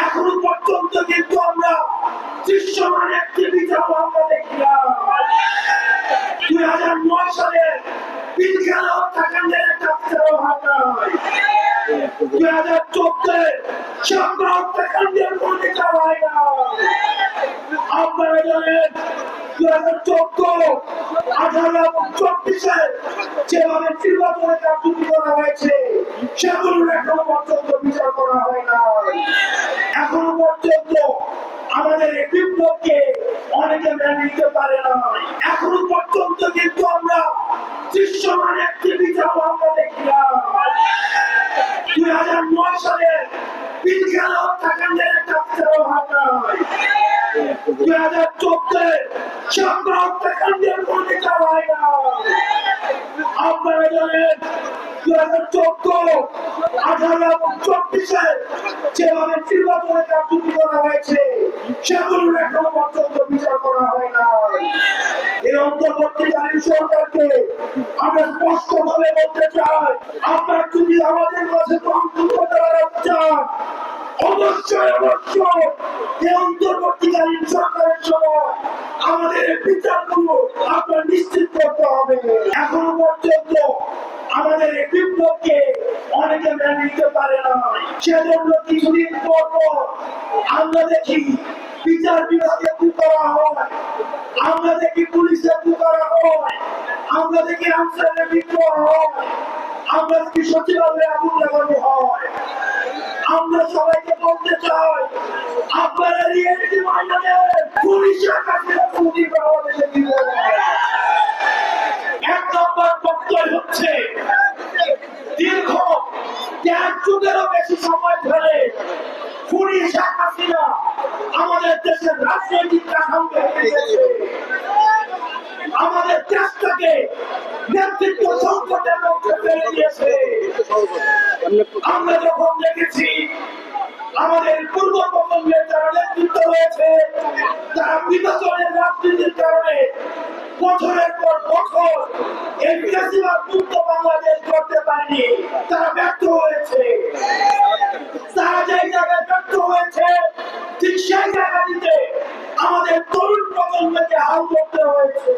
এখনো পর্যন্ত কিন্তু আমরা দৃশ্যমান একটি বিচার আমরা দেখি না। 2009 সালে পিলখানা হত্যাকাণ্ডের একটা বিচারও হয় নাই। 2014 সাপড়া হত্যাকাণ্ডের কোনো বিচার হয় না। আপনারা জানেন 2014, 18 এবং 24-এ যেভাবে নির্বাচনে কার্যকরী করা হয়েছে সেগুলোর এখনো পর্যন্ত বিচার করা হয় না। এখনো পর্যন্ত আমাদের এই বিপ্লবকে অনেকে মেনে নিতে পারে না। এখনো পর্যন্ত কিন্তু আমরা দৃশ্যমান একটি বিচার আমরা দেখি না। 2009 সালে পিলখানা হত্যাকাণ্ডের একটা বিচারও হয় নাই। 2014 সাপড়া হত্যাকাণ্ডের কোনো বিচার হয় না। আপনারা জানেন 2014, 18 এবং 24-এ যেভাবে নির্বাচনে কার্যকরী করা হয়েছে সেগুলোর এখনো পর্যন্ত বিচার করা হয় না। এই অন্তর্বর্তীকালীন সরকারকে আমরা স্পষ্টভাবে বলতে চাই, আপনারা যদি আমাদের কাছে অন্তর্বর্তী চান অবশ্যই এই অন্তর্বর্তীকালীন সরকারের সময় আমাদের বিচারগুলো আপনার নিশ্চিত করতে হবে। এখনো পর্যন্ত আমাদের এই বিপ্লবকে অনেকে মেনে নিতে পারে না। সেজন্য কিছুদিন পর আমরা দেখি বিচার বিভাগে কি করা হয়, আমরা দেখি পুলিশে কি করা হয়, আমরা দেখি আনসারে বিদ্রোহ হয়, আমরা দেখি সচিবালয়ে আগুন লাগানো হয়। আমরা সবাইকে বলতে চাই, আপনারা রিয়েলিটি মাইন্ডে পুলিশের কাছে খুবই বাংলাদেশে দিবেন। এক নম্বর বক্তব্য হচ্ছে দীর্ঘ 1.5 যুগেরও বেশি সময় ধরে পুলিশ হাসিনা আমাদের দেশের রাজনৈতিক কাঠামো আমাদের দেশটাকে নেতৃত্ব সংকটের মধ্যে ফেলে দিয়েছে। আমরা যখন দেখেছি আমাদের পূর্ব প্রজন্মের যারা নেতৃত্ব রয়েছে তারা বিভাজনের রাজনীতির কারণে বছরের পর বছর এই বিরাশিবার মুক্ত বাংলাদেশ করতে পারেনি, তারা ব্যর্থ হয়েছে। তারা যে জায়গায় ব্যর্থ হয়েছে ঠিক সেই জায়গাটিতে আমাদের তরুণ প্রজন্মকে হাল করতে হয়েছে।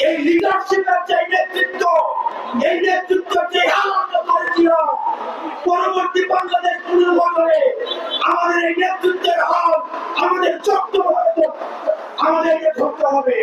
এই লিডারশিপের যে নেতৃত্ব, এই নেতৃত্ব যে হাল আমরা করেছিলাম পরবর্তী বাংলাদেশ পুনর্গঠনে আমাদের এই নেতৃত্বের হাল আমাদের চক্র আমাদেরকে ধরতে হবে।